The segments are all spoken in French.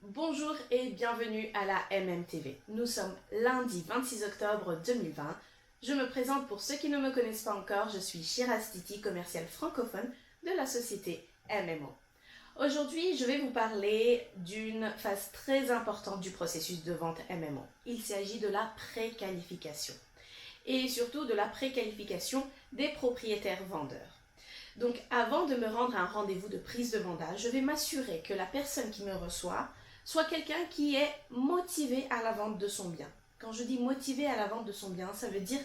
Bonjour et bienvenue à la MMTV. Nous sommes lundi 26 octobre 2020. Je me présente pour ceux qui ne me connaissent pas encore, je suis Shiraz Titi, commerciale francophone de la société MMO. Aujourd'hui, je vais vous parler d'une phase très importante du processus de vente MMO. Il s'agit de la préqualification et surtout de la préqualification des propriétaires vendeurs. Donc avant de me rendre à un rendez-vous de prise de mandat, je vais m'assurer que la personne qui me reçoit soit quelqu'un qui est motivé à la vente de son bien. Quand je dis motivé à la vente de son bien, ça veut dire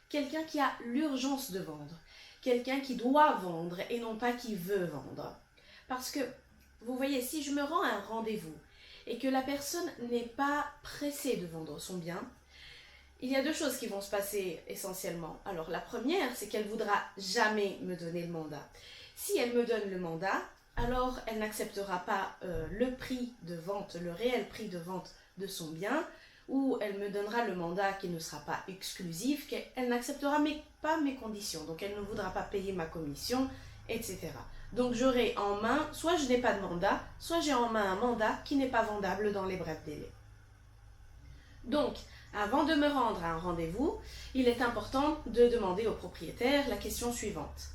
quelqu'un qui a l'urgence de vendre, quelqu'un qui doit vendre et non pas qui veut vendre. Parce que, vous voyez, si je me rends à un rendez-vous et que la personne n'est pas pressée de vendre son bien, il y a deux choses qui vont se passer essentiellement. Alors la première, c'est qu'elle ne voudra jamais me donner le mandat. Si elle me donne le mandat, alors elle n'acceptera pas le prix de vente, le réel prix de vente de son bien, ou elle me donnera le mandat qui ne sera pas exclusif, qu'elle n'acceptera pas mes conditions, donc elle ne voudra pas payer ma commission, etc. Donc j'aurai en main, soit je n'ai pas de mandat, soit j'ai en main un mandat qui n'est pas vendable dans les brefs délais. Donc, avant de me rendre à un rendez-vous, il est important de demander au propriétaire la question suivante.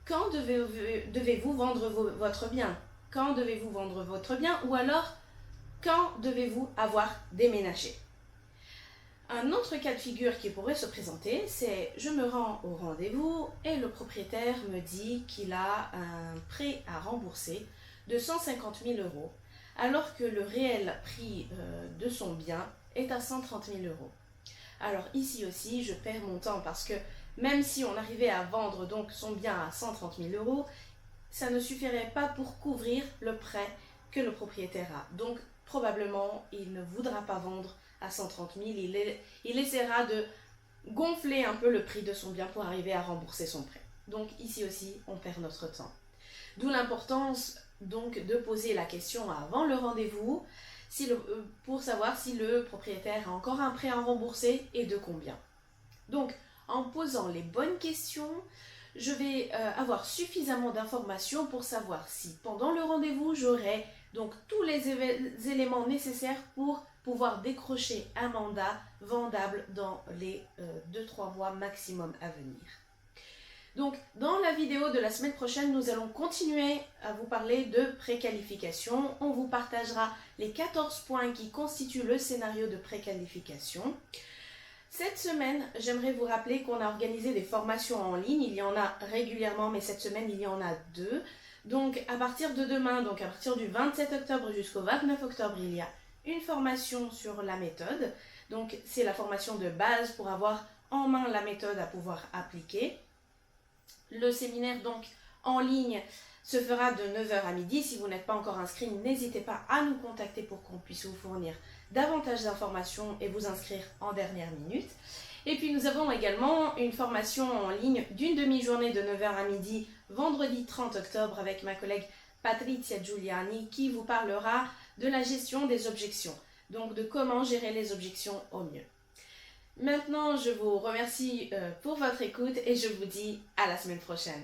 Quand devez-vous vendre votre bien? Quand devez-vous vendre votre bien? Ou alors, quand devez-vous avoir déménagé? Un autre cas de figure qui pourrait se présenter, c'est je me rends au rendez-vous et le propriétaire me dit qu'il a un prêt à rembourser de 150 000 euros, alors que le réel prix de son bien est à 130 000 euros. Alors ici aussi, je perds mon temps parce que même si on arrivait à vendre donc son bien à 130 000 euros, ça ne suffirait pas pour couvrir le prêt que le propriétaire a. Donc probablement, il ne voudra pas vendre à 130 000, il essaiera de gonfler un peu le prix de son bien pour arriver à rembourser son prêt. Donc ici aussi, on perd notre temps. D'où l'importance donc de poser la question avant le rendez-vous pour savoir si le propriétaire a encore un prêt à rembourser et de combien. Donc, en posant les bonnes questions, je vais avoir suffisamment d'informations pour savoir si pendant le rendez-vous, j'aurai donc tous les éléments nécessaires pour pouvoir décrocher un mandat vendable dans les 2-3 mois maximum à venir. Donc, dans la vidéo de la semaine prochaine, nous allons continuer à vous parler de préqualification. On vous partagera les 14 points qui constituent le scénario de préqualification. Cette semaine, j'aimerais vous rappeler qu'on a organisé des formations en ligne. Il y en a régulièrement, mais cette semaine, il y en a 2. Donc, à partir de demain, donc à partir du 27 octobre jusqu'au 29 octobre, il y a une formation sur la méthode. Donc, c'est la formation de base pour avoir en main la méthode à pouvoir appliquer. Le séminaire donc en ligne se fera de 9h à midi. Si vous n'êtes pas encore inscrit, n'hésitez pas à nous contacter pour qu'on puisse vous fournir davantage d'informations et vous inscrire en dernière minute. Et puis nous avons également une formation en ligne d'une demi-journée de 9h à midi, vendredi 30 octobre, avec ma collègue Patrizia Giuliani qui vous parlera de la gestion des objections, donc de comment gérer les objections au mieux. Maintenant, je vous remercie pour votre écoute et je vous dis à la semaine prochaine.